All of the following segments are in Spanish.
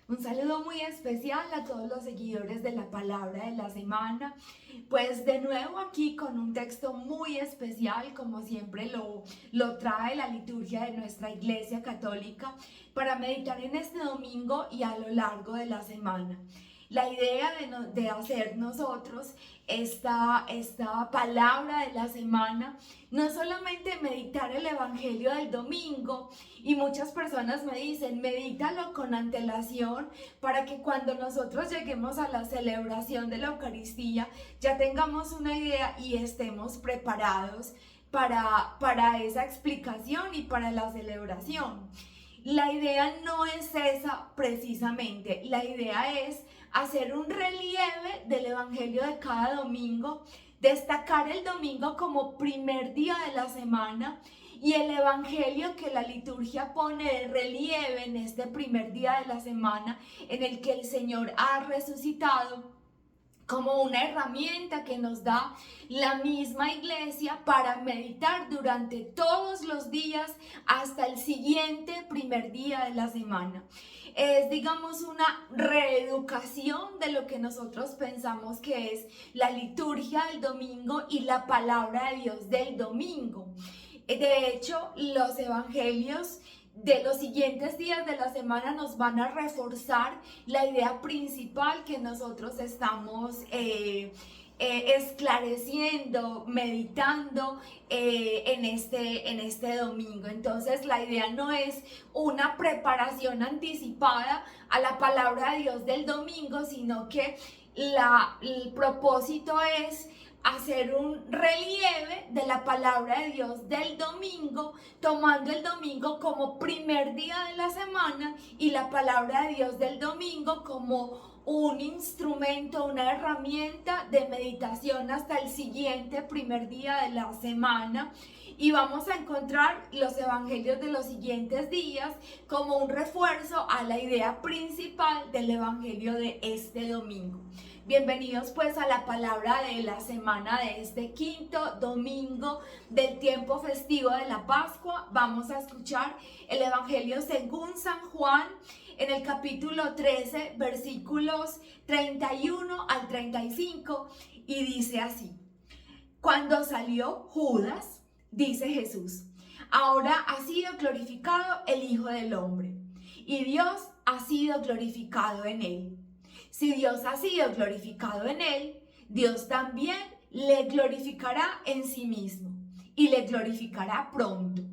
Un saludo muy especial a todos los seguidores de la palabra de la semana. Pues de nuevo aquí con un texto muy especial, como siempre lo trae la liturgia de nuestra Iglesia Católica, para meditar en este domingo y a lo largo de la semana. La idea de hacer nosotros esta palabra de la semana, no solamente meditar el Evangelio del domingo, y muchas personas me dicen, medítalo con antelación para que cuando nosotros lleguemos a la celebración de la Eucaristía ya tengamos una idea y estemos preparados para esa explicación y para la celebración. La idea no es esa precisamente, la idea es hacer un relieve del Evangelio de cada domingo, destacar el domingo como primer día de la semana y el Evangelio que la liturgia pone de relieve en este primer día de la semana en el que el Señor ha resucitado, como una herramienta que nos da la misma Iglesia para meditar durante todos los días hasta el siguiente primer día de la semana. Es, digamos, una reeducación de lo que nosotros pensamos que es la liturgia del domingo y la palabra de Dios del domingo. De hecho, los evangelios de los siguientes días de la semana nos van a reforzar la idea principal que nosotros estamos esclareciendo, meditando en este domingo. Entonces la idea no es una preparación anticipada a la palabra de Dios del domingo, sino que el propósito es hacer un relieve de la palabra de Dios del domingo, tomando el domingo como primer día de la semana y la palabra de Dios del domingo como un instrumento, una herramienta de meditación hasta el siguiente primer día de la semana. Y vamos a encontrar los evangelios de los siguientes días como un refuerzo a la idea principal del evangelio de este domingo. Bienvenidos pues a la palabra de la semana de este quinto domingo del tiempo festivo de la Pascua. Vamos a escuchar el Evangelio según San Juan en el capítulo 13, versículos 31 al 35, y dice así: Cuando salió Judas, dice Jesús, ahora ha sido glorificado el Hijo del Hombre, y Dios ha sido glorificado en él. Si Dios ha sido glorificado en él, Dios también le glorificará en sí mismo y le glorificará pronto.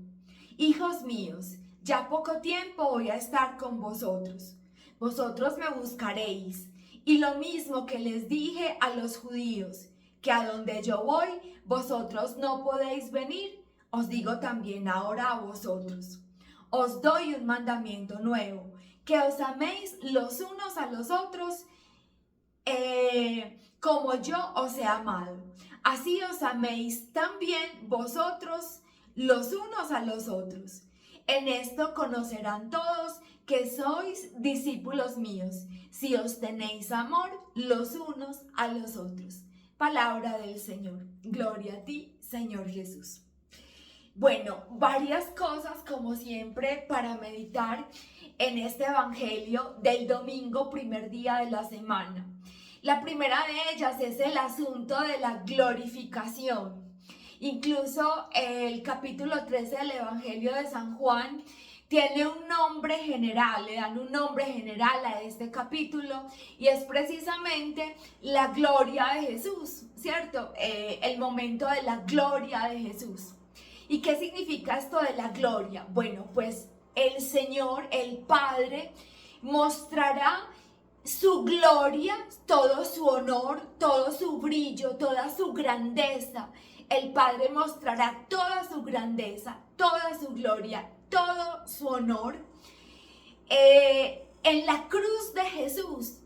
Hijos míos, ya poco tiempo voy a estar con vosotros. Vosotros me buscaréis. Y lo mismo que les dije a los judíos, que a donde yo voy, vosotros no podéis venir, os digo también ahora a vosotros. Os doy un mandamiento nuevo, que os améis los unos a los otros como yo os he amado. Así os améis también vosotros los unos a los otros. En esto conocerán todos que sois discípulos míos, si os tenéis amor los unos a los otros. Palabra del Señor. Gloria a ti, Señor Jesús. Bueno, varias cosas como siempre para meditar en este evangelio del domingo, primer día de la semana. La primera de ellas es el asunto de la glorificación. Incluso el capítulo 13 del evangelio de San Juan tiene un nombre general, le dan un nombre general a este capítulo, y es precisamente la gloria de Jesús, ¿cierto? El momento de la gloria de Jesús. ¿Y qué significa esto de la gloria? Bueno, pues el Señor, el Padre, mostrará su gloria, todo su honor, todo su brillo, toda su grandeza. El Padre mostrará toda su grandeza, toda su gloria, todo su honor en la cruz de Jesús.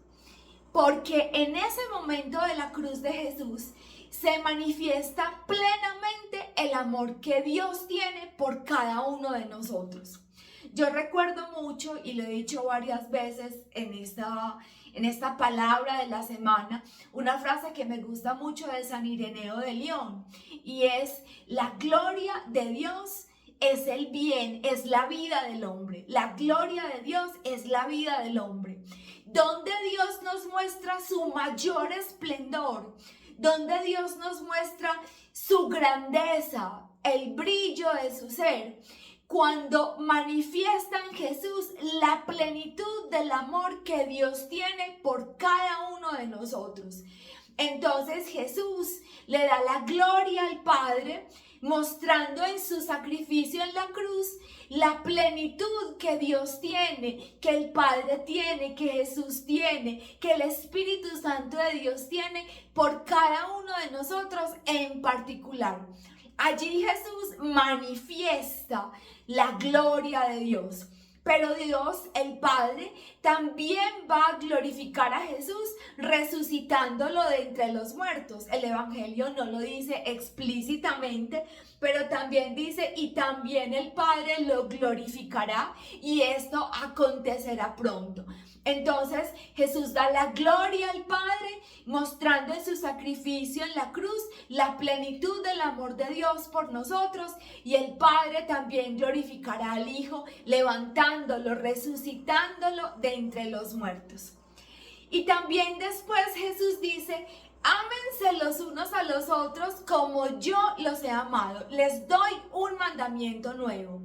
Porque en ese momento de la cruz de Jesús se manifiesta plenamente el amor que Dios tiene por cada uno de nosotros. Yo recuerdo mucho, y lo he dicho varias veces en esta palabra de la semana, una frase que me gusta mucho de San Ireneo de León, y es: la gloria de Dios es el bien, es la vida del hombre. La gloria de Dios es la vida del hombre. Donde Dios nos muestra su mayor esplendor, donde Dios nos muestra su grandeza, el brillo de su ser, cuando manifiesta en Jesús la plenitud del amor que Dios tiene por cada uno de nosotros. Entonces Jesús le da la gloria al Padre, mostrando en su sacrificio en la cruz la plenitud que Dios tiene, que el Padre tiene, que Jesús tiene, que el Espíritu Santo de Dios tiene por cada uno de nosotros en particular. Allí Jesús manifiesta la gloria de Dios. Pero Dios, el Padre, también va a glorificar a Jesús resucitándolo de entre los muertos. El Evangelio no lo dice explícitamente, pero también dice, y también el Padre lo glorificará, y esto acontecerá pronto. Entonces Jesús da la gloria al Padre, mostrando en su sacrificio en la cruz la plenitud del amor de Dios por nosotros, y el Padre también glorificará al Hijo, levantándolo, resucitándolo de entre los muertos. Y también después Jesús dice, ámense los unos a los otros como yo los he amado. Les doy un mandamiento nuevo.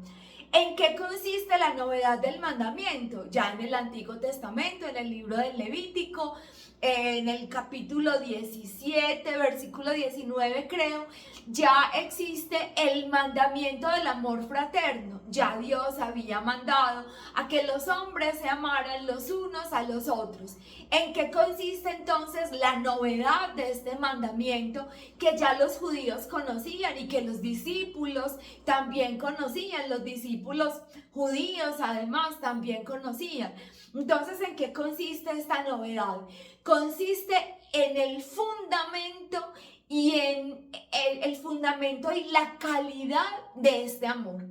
¿En qué consiste la novedad del mandamiento? Ya en el Antiguo Testamento, en el libro del Levítico, en el capítulo 17, versículo 19 creo, ya existe el mandamiento del amor fraterno. Ya Dios había mandado a que los hombres se amaran los unos a los otros. ¿En qué consiste entonces la novedad de este mandamiento que ya los judíos conocían y que los discípulos también conocían? Los discípulos judíos además también conocían. Entonces, ¿en qué consiste esta novedad? Consiste en el fundamento y en el fundamento y la calidad de este amor.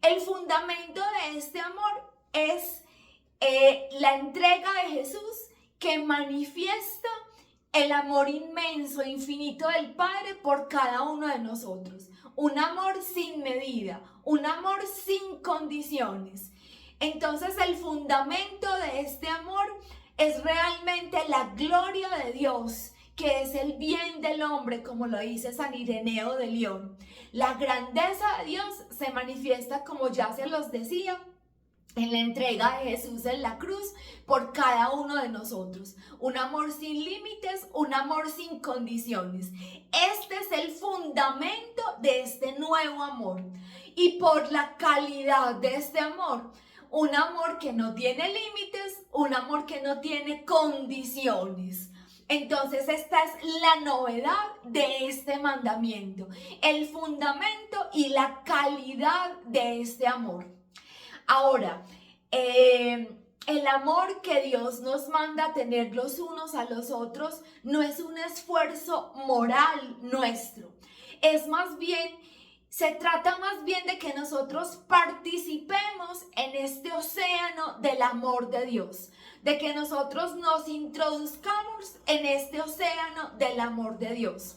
El fundamento de este amor es la entrega de Jesús, que manifiesta el amor inmenso, infinito del Padre por cada uno de nosotros. Un amor sin medida, un amor sin condiciones. Entonces el fundamento de este amor es realmente la gloria de Dios, que es el bien del hombre, como lo dice San Ireneo de León. La grandeza de Dios se manifiesta, como ya se los decía, en la entrega de Jesús en la cruz por cada uno de nosotros. Un amor sin límites, un amor sin condiciones. Este es el fundamento de este nuevo amor. Y por la calidad de este amor, un amor que no tiene límites, un amor que no tiene condiciones. Entonces esta es la novedad de este mandamiento, el fundamento y la calidad de este amor. Ahora, el amor que Dios nos manda a tener los unos a los otros no es un esfuerzo moral nuestro, es más bien, se trata más bien de que nosotros participemos en este océano del amor de Dios, de que nosotros nos introduzcamos en este océano del amor de Dios.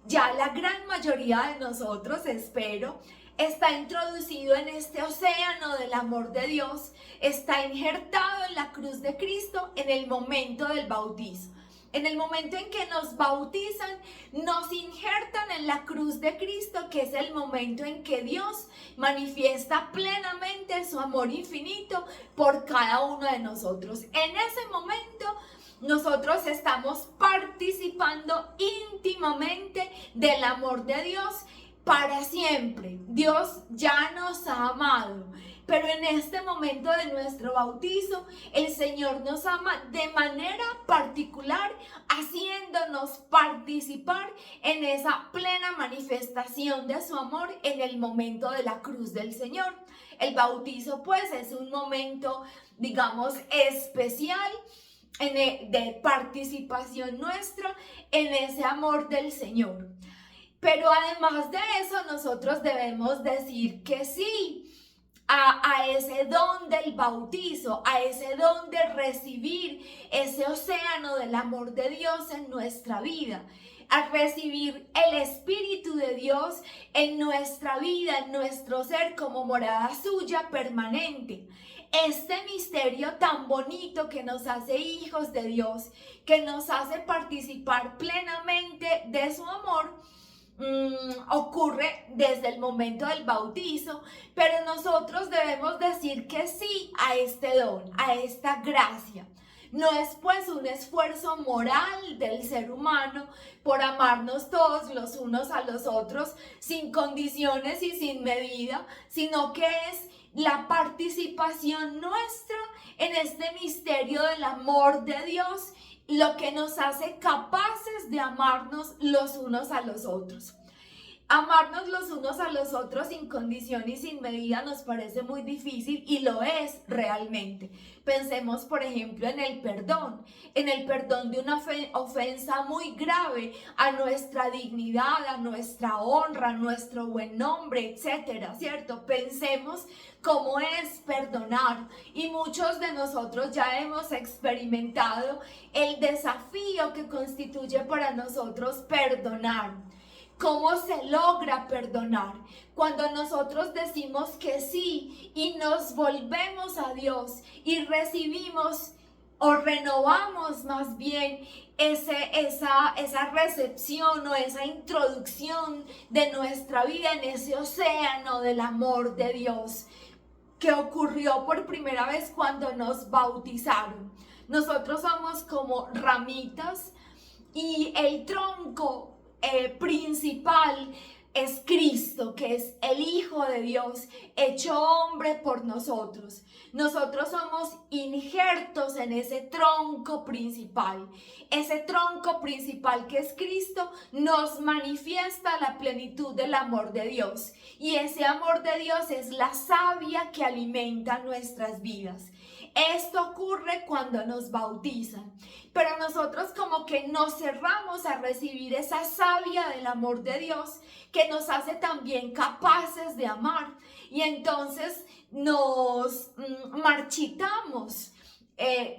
Ya la gran mayoría de nosotros, espero, está introducido en este océano del amor de Dios, está injertado en la cruz de Cristo en el momento del bautizo. En el momento en que nos bautizan, nos injertan en la cruz de Cristo, que es el momento en que Dios manifiesta plenamente su amor infinito por cada uno de nosotros. En ese momento, nosotros estamos participando íntimamente del amor de Dios para siempre. Dios ya nos ha amado, pero en este momento de nuestro bautizo, el Señor nos ama de manera particular, haciéndonos participar en esa plena manifestación de su amor en el momento de la cruz del Señor. El bautizo, pues, es un momento, digamos, especial de participación nuestra en ese amor del Señor. Pero además de eso, nosotros debemos decir que sí a ese don del bautizo, a ese don de recibir ese océano del amor de Dios en nuestra vida. a recibir el Espíritu de Dios en nuestra vida, en nuestro ser, como morada suya permanente. Este misterio tan bonito que nos hace hijos de Dios, que nos hace participar plenamente de su amor, ocurre desde el momento del bautizo, pero nosotros debemos decir que sí a este don, a esta gracia. No es pues un esfuerzo moral del ser humano por amarnos todos los unos a los otros sin condiciones y sin medida, sino que es la participación nuestra en este misterio del amor de Dios, lo que nos hace capaces de amarnos los unos a los otros. Amarnos los unos a los otros sin condición y sin medida nos parece muy difícil, y lo es realmente. Pensemos, por ejemplo, en el perdón de una ofensa muy grave a nuestra dignidad, a nuestra honra, a nuestro buen nombre, etcétera, ¿cierto? Pensemos cómo es perdonar, y muchos de nosotros ya hemos experimentado el desafío que constituye para nosotros perdonar. ¿Cómo se logra perdonar? Cuando nosotros decimos que sí y nos volvemos a Dios y recibimos o renovamos más bien esa recepción o esa introducción de nuestra vida en ese océano del amor de Dios, que ocurrió por primera vez cuando nos bautizaron. Nosotros somos como ramitas y el tronco principal es Cristo, que es el Hijo de Dios, hecho hombre por nosotros. Nosotros somos injertos en ese tronco principal. Ese tronco principal que es Cristo nos manifiesta la plenitud del amor de Dios. Y ese amor de Dios es la savia que alimenta nuestras vidas. Esto ocurre cuando nos bautizan, pero nosotros como que nos cerramos a recibir esa savia del amor de Dios que nos hace también capaces de amar, y entonces nos marchitamos.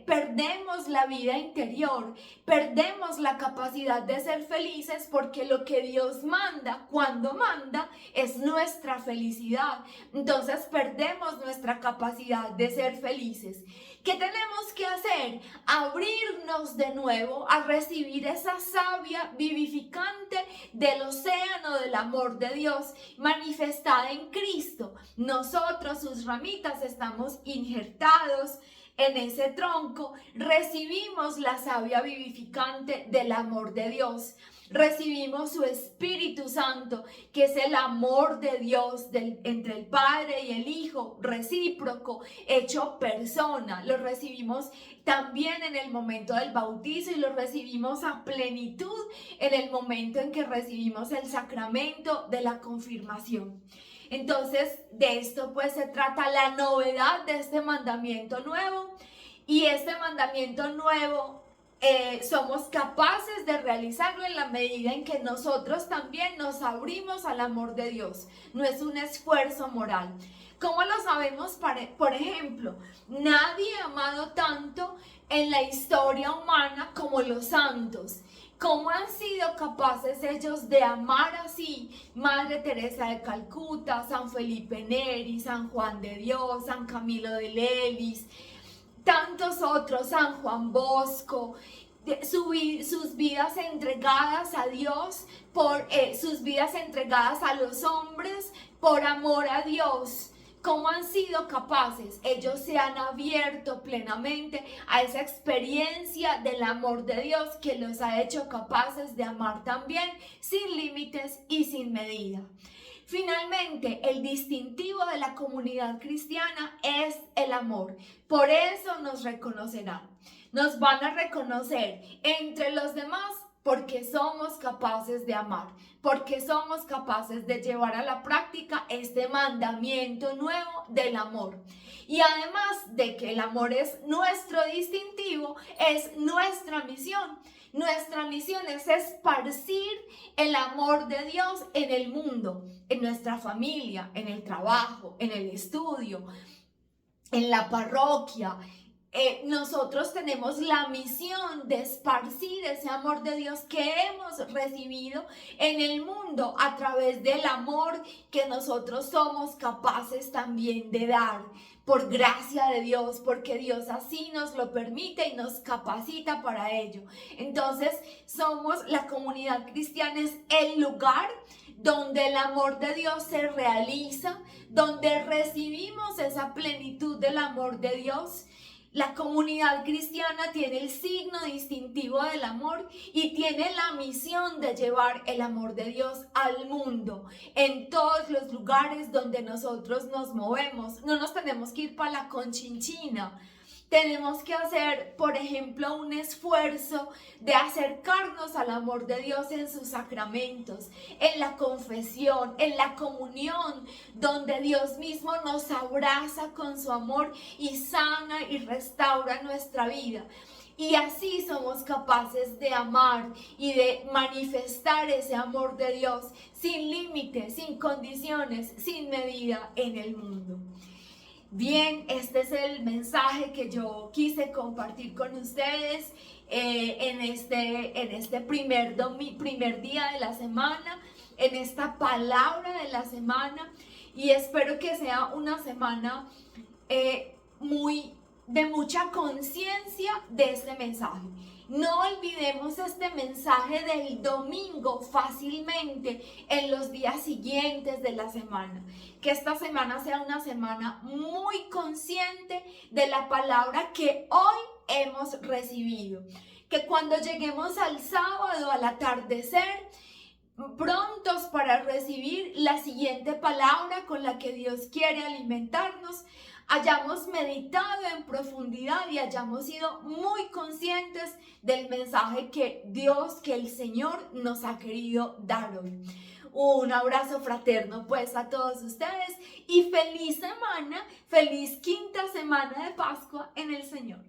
Perdemos la vida interior, perdemos la capacidad de ser felices, porque lo que Dios manda, cuando manda, es nuestra felicidad. Entonces perdemos nuestra capacidad de ser felices. ¿Qué tenemos que hacer? Abrirnos de nuevo a recibir esa savia vivificante del océano del amor de Dios manifestada en Cristo. Nosotros, sus ramitas, estamos injertados en ese tronco, recibimos la savia vivificante del amor de Dios. Recibimos su Espíritu Santo, que es el amor de Dios entre el Padre y el Hijo, recíproco, hecho persona. Lo recibimos también en el momento del bautizo, y lo recibimos a plenitud en el momento en que recibimos el sacramento de la confirmación. Entonces, de esto pues se trata la novedad de este mandamiento nuevo, y este mandamiento nuevo somos capaces de realizarlo en la medida en que nosotros también nos abrimos al amor de Dios. No es un esfuerzo moral. ¿Cómo lo sabemos? Por ejemplo, nadie ha amado tanto en la historia humana como los santos. ¿Cómo han sido capaces ellos de amar así? Madre Teresa de Calcuta, San Felipe Neri, San Juan de Dios, San Camilo de Lelis, tantos otros, San Juan Bosco, sus vidas entregadas a Dios, sus vidas entregadas a los hombres por amor a Dios. ¿Cómo han sido capaces? Ellos se han abierto plenamente a esa experiencia del amor de Dios, que los ha hecho capaces de amar también sin límites y sin medida. Finalmente, el distintivo de la comunidad cristiana es el amor. Por eso nos reconocerán. Nos van a reconocer entre los demás porque somos capaces de amar, porque somos capaces de llevar a la práctica este mandamiento nuevo del amor. Y además de que el amor es nuestro distintivo, es nuestra misión. Nuestra misión es esparcir el amor de Dios en el mundo, en nuestra familia, en el trabajo, en el estudio, en la parroquia, nosotros tenemos la misión de esparcir ese amor de Dios que hemos recibido en el mundo a través del amor que nosotros somos capaces también de dar por gracia de Dios, porque Dios así nos lo permite y nos capacita para ello. Entonces, la comunidad cristiana es el lugar donde el amor de Dios se realiza, donde recibimos esa plenitud del amor de Dios. La comunidad cristiana tiene el signo distintivo del amor y tiene la misión de llevar el amor de Dios al mundo, en todos los lugares donde nosotros nos movemos. No nos tenemos que ir para la Conchinchina. Tenemos que hacer, por ejemplo, un esfuerzo de acercarnos al amor de Dios en sus sacramentos, en la confesión, en la comunión, donde Dios mismo nos abraza con su amor y sana y restaura nuestra vida. Y así somos capaces de amar y de manifestar ese amor de Dios sin límites, sin condiciones, sin medida en el mundo. Bien, este es el mensaje que yo quise compartir con ustedes en este primer día de la semana, en esta palabra de la semana, y espero que sea una semana de mucha conciencia de este mensaje. No olvidemos este mensaje del domingo fácilmente en los días siguientes de la semana. Que esta semana sea una semana muy consciente de la palabra que hoy hemos recibido. Que cuando lleguemos al sábado, al atardecer, prontos para recibir la siguiente palabra con la que Dios quiere alimentarnos, hayamos meditado en profundidad y hayamos sido muy conscientes del mensaje que Dios, que el Señor nos ha querido dar hoy. Un abrazo fraterno pues a todos ustedes y feliz semana, feliz quinta semana de Pascua en el Señor.